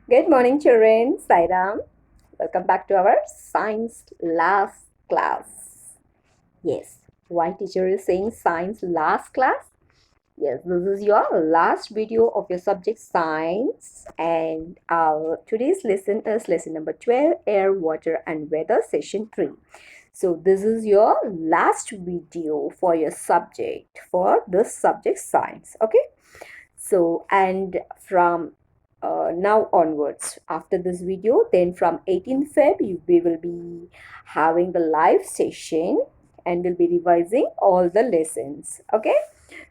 Good morning, children. Sairam. Welcome back to our science last class. Yes, why teacher is saying science last class? Yes, this is your last video of your subject science, and our today's lesson is lesson number 12, air, water, and weather, session 3. So, this is your last video for your subject for this subject science. Okay, so and from now onwards after this video, then from 18th Feb we will be having the live session and we'll be revising all the lessons. Okay,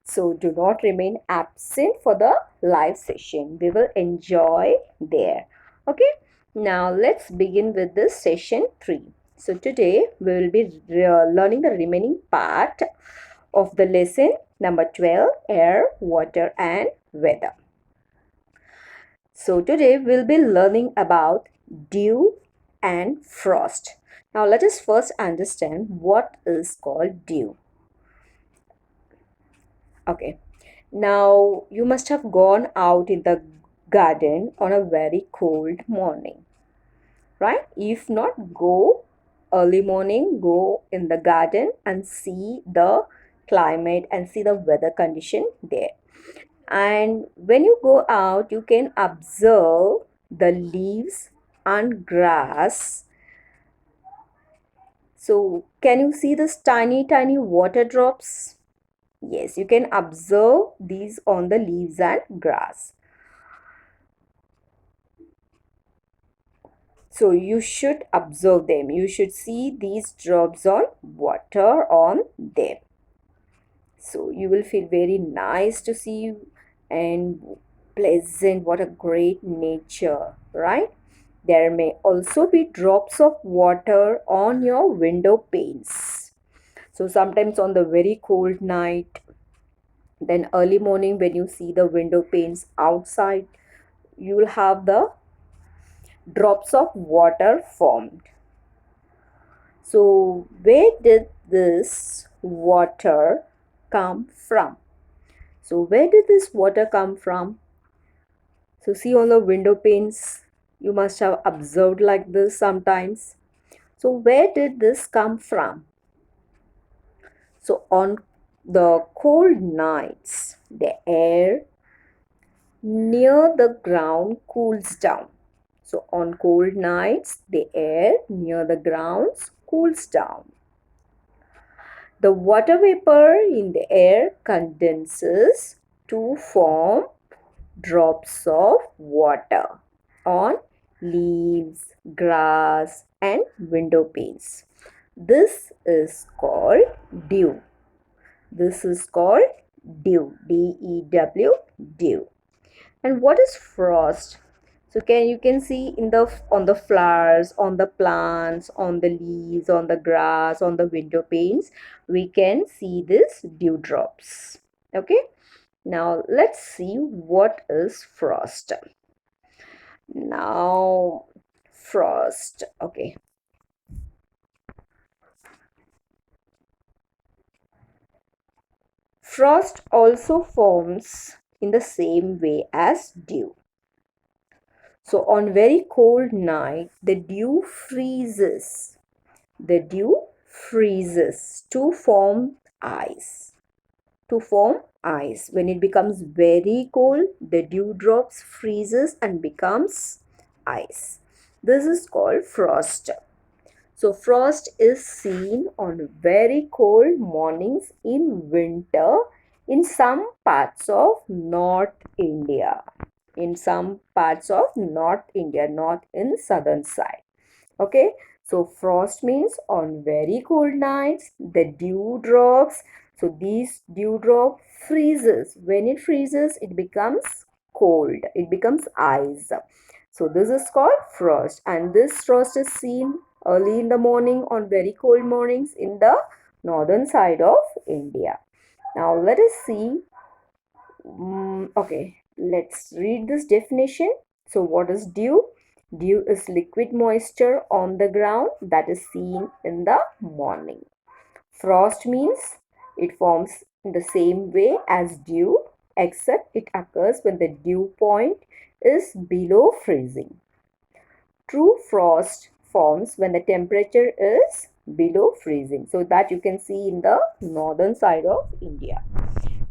so do not remain absent for the live session. We will enjoy there. Okay, now let's begin with this session 3. So today we will be learning the remaining part of the lesson number 12, air, water, and weather. So today we'll be learning about dew and frost. Now let us first understand what is called dew. Okay. Now you must have gone out in the garden on a very cold morning, right? If not, go early morning, go in the garden and see the climate and see the weather condition there. And when you go out, you can observe the leaves and grass. So can you see this tiny water drops? Yes, you can observe these on the leaves and grass. So you should observe them. You should see these drops on water on them. So you will feel very nice to see and pleasant. What a great nature, right? There may also be drops of water on your window panes. So sometimes on the very cold night, then early morning when you see the window panes outside, you will have the drops of water formed. So where did this water come from? So where did this water come from? So see on the window panes, you must have observed like this sometimes. So where did this come from? So on the cold nights, the air near the ground cools down. So on cold nights, the air near the ground cools down. The water vapor in the air condenses to form drops of water on leaves, grass, and window panes. This is called dew. This is called dew. D-E-W, dew. And what is frost? So you can see in the on the flowers, on the plants, on the leaves, on the grass, on the window panes, we can see this dewdrops. Okay. Now let's see what is frost. Now frost. Okay. Frost also forms in the same way as dew. So on very cold night, the dew freezes. The dew freezes to form ice. To form ice. When it becomes very cold, the dewdrops freezes and becomes ice. This is called frost. So frost is seen on very cold mornings in winter in some parts of North India. In some parts of North India, not in southern side. Okay, so frost means on very cold nights, the dew drops. So these dewdrop freezes. When it freezes, it becomes cold. It becomes ice. So this is called frost. And this frost is seen early in the morning on very cold mornings in the northern side of India. Now let us see. Okay, let's read this definition. So what is dew? Dew is liquid moisture on the ground that is seen in the morning. Frost means it forms in the same way as dew, except it occurs when the dew point is below freezing. True frost forms when the temperature is below freezing. So that you can see in the northern side of India.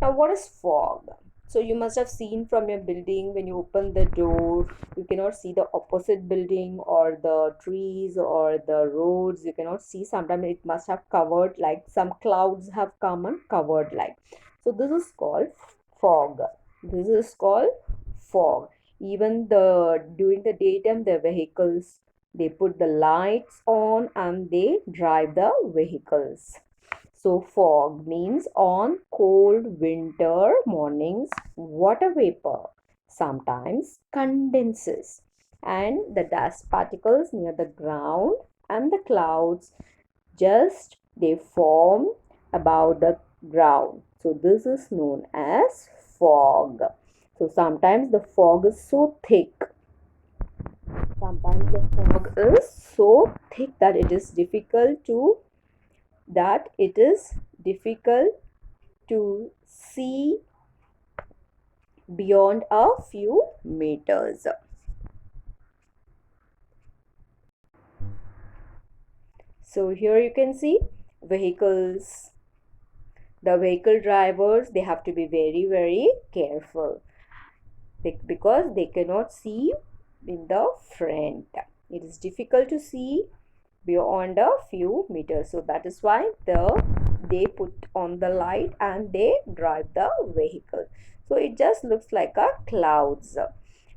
Now, what is fog? So you must have seen from your building when you open the door, you cannot see the opposite building or the trees or the roads. You cannot see. Sometimes it must have covered, like some clouds have come and covered like. So this is called fog. This is called fog. Even the during the daytime, the vehicles, they put the lights on and they drive the vehicles. So fog means on cold winter mornings, water vapor sometimes condenses and the dust particles near the ground and the clouds just they form above the ground. So this is known as fog. So sometimes the fog is so thick. Sometimes the fog is so thick that it is difficult to see beyond a few meters. So here you can see vehicles. The vehicle drivers, they have to be very, very careful because they cannot see in the front. It is difficult to see beyond a few meters. So that is why they put on the light and they drive the vehicle. So it just looks like a clouds.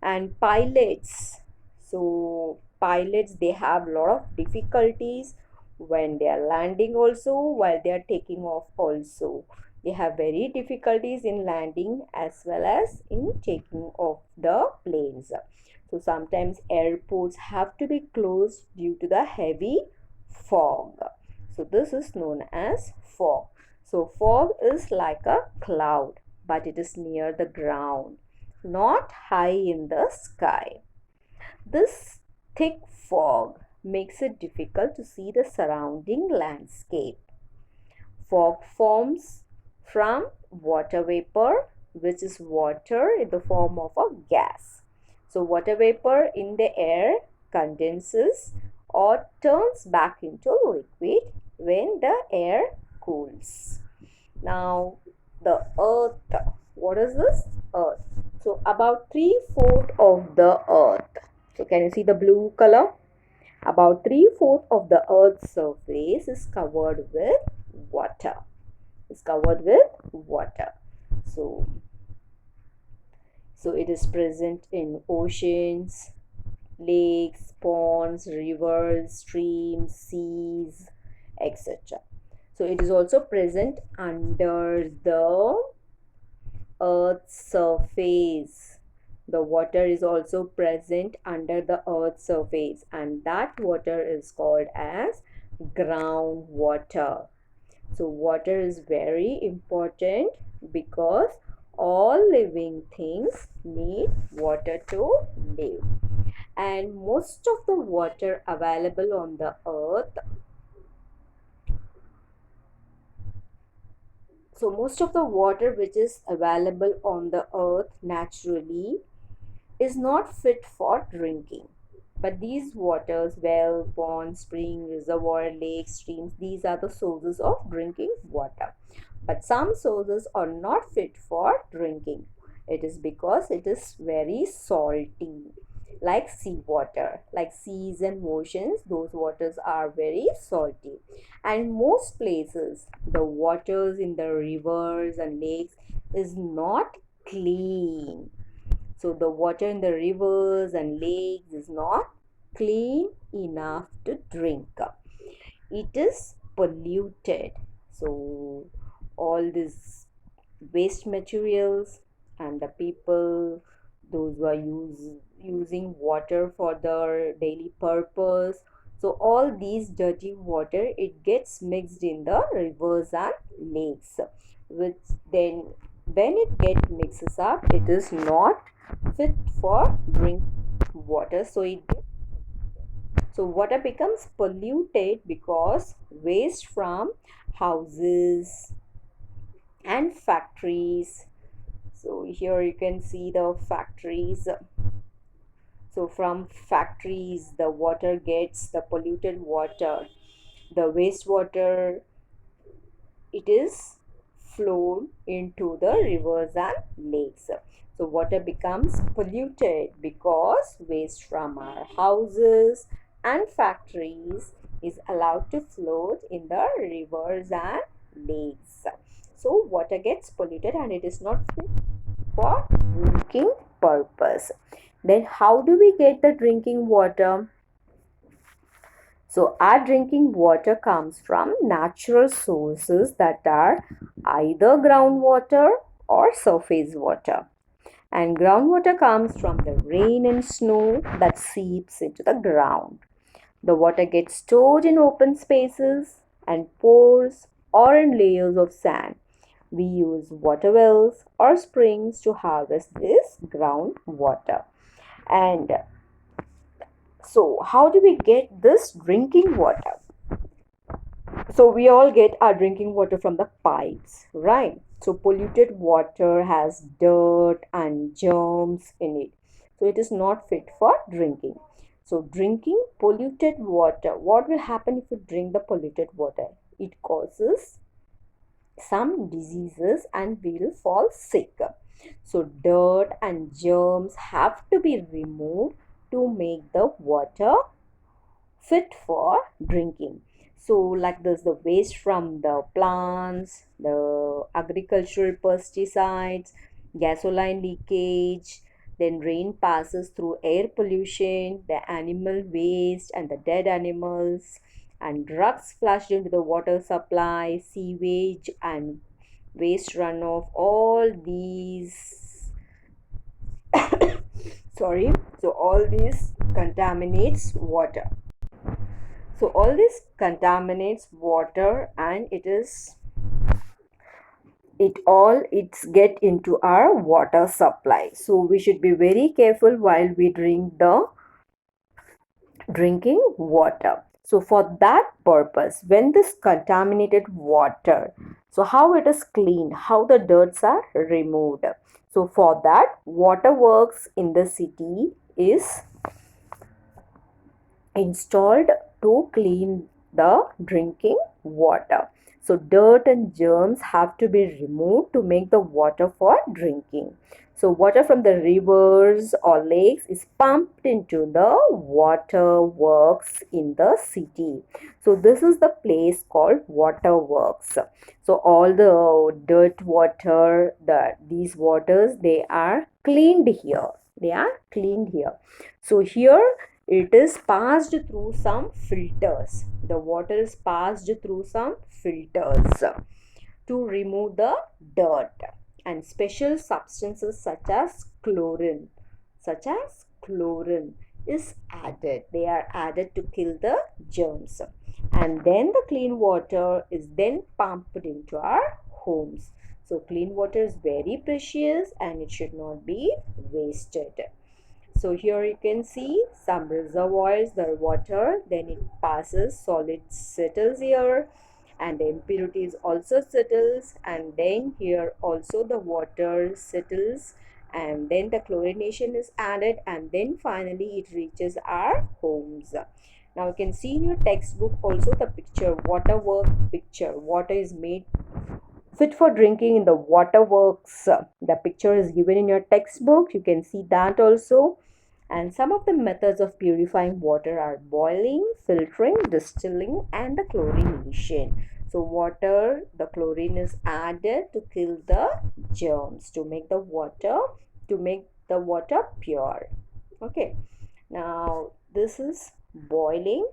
And pilots, so pilots, they have a lot of difficulties when they are landing also, while they are taking off also. They have very difficulties in landing as well as in taking off the planes. So sometimes airports have to be closed due to the heavy fog. So this is known as fog. So fog is like a cloud, but it is near the ground, not high in the sky. This thick fog makes it difficult to see the surrounding landscape. Fog forms from water vapor, which is water in the form of a gas. So water vapor in the air condenses or turns back into liquid when the air cools. Now the earth, what is this? Earth. So about 3/4 of the earth. So can you see the blue color? About 3/4 of the earth's surface is covered with water. Is covered with water. So it is present in oceans, lakes, ponds, rivers, streams, seas, etc. So it is also present under the earth's surface. The water is also present under the earth's surface, and that water is called as groundwater. So water is very important because all living things need water to live. And most of the water available on the earth, so most of the water which is available on the earth naturally is not fit for drinking. But these waters, well, ponds, spring, reservoir, lakes, streams, these are the sources of drinking water. But some sources are not fit for drinking. It is because it is very salty, like seawater, like seas and oceans. Those waters are very salty. And most places, the waters in the rivers and lakes is not clean. So the water in the rivers and lakes is not clean enough to drink. It is polluted. So all these waste materials and the people, those who are using water for their daily purpose, so all these dirty water, it gets mixed in the rivers and lakes, which then when it gets mixes up, it is not fit for drink water. So water becomes polluted because waste from houses and factories. So here you can see the factories. So from factories, the water gets the polluted water, the wastewater, it is flowed into the rivers and lakes. So water becomes polluted because waste from our houses and factories is allowed to float in the rivers and lakes. So water gets polluted and it is not fit for drinking purpose. Then how do we get the drinking water? So our drinking water comes from natural sources that are either groundwater or surface water. And groundwater comes from the rain and snow that seeps into the ground. The water gets stored in open spaces and pores or in layers of sand. We use water wells or springs to harvest this groundwater. And so, how do we get this drinking water? So we all get our drinking water from the pipes, right? So polluted water has dirt and germs in it. So it is not fit for drinking. So drinking polluted water, what will happen if you drink the polluted water? It causes some diseases and we will fall sick. So dirt and germs have to be removed to make the water fit for drinking. So like this, the waste from the plants, the agricultural pesticides, gasoline leakage, then rain passes through air pollution, the animal waste and the dead animals, and drugs flushed into the water supply, sewage and waste runoff, all these sorry, so all these contaminates water. So all this contaminates water and it's get into our water supply. So we should be very careful while we drink the drinking water. So for that purpose, when this contaminated water, so how it is cleaned, how the dirts are removed. So for that, water works in the city is installed to clean the drinking water. So dirt and germs have to be removed to make the water for drinking. So water from the rivers or lakes is pumped into the water works in the city. So this is the place called water works. So all the dirt water, these waters, they are cleaned here. They are cleaned here. So here it is passed through some filters. The water is passed through some filters to remove the dirt, and special substances such as chlorine is added. They are added to kill the germs, and then the clean water is then pumped into our homes. So clean water is very precious and it should not be wasted. So here you can see some reservoirs, the water, then it passes, solid settles here and the impurities also settles, and then here also the water settles, and then the chlorination is added, and then finally it reaches our homes. Now you can see in your textbook also the picture, water work picture. Water is made fit for drinking in the water works. The picture is given in your textbook. You can see that also. And some of the methods of purifying water are boiling, filtering, distilling, and the chlorination. So water, the chlorine is added to kill the germs, to make the water pure. Okay. Now this is boiling,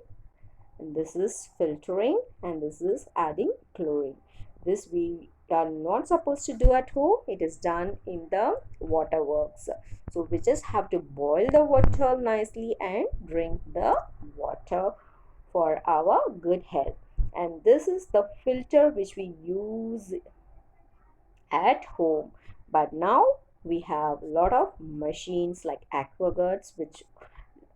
and this is filtering, and this is adding chlorine. This we are not supposed to do at home. It is done in the waterworks. So we just have to boil the water nicely and drink the water for our good health. And this is the filter which we use at home. But now we have a lot of machines like aquaguards, which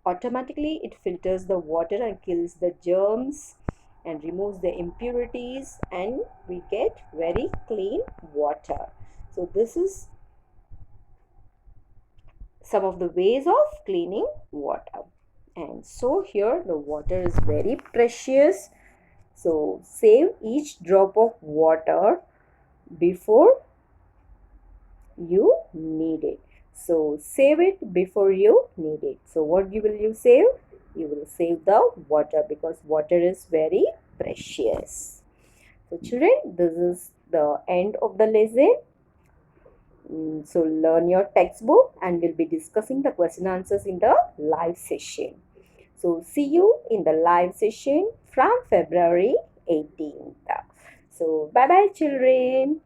automatically it filters the water and kills the germs and removes the impurities, and we get very clean water. So this is some of the ways of cleaning water. And so here the water is very precious. So save each drop of water before you need it. So save it before you need it. So what will you save? You will save the water because water is very precious. So children, this is the end of the lesson. So learn your textbook and we'll be discussing the question answers in the live session. So see you in the live session from February 18th. So bye bye children.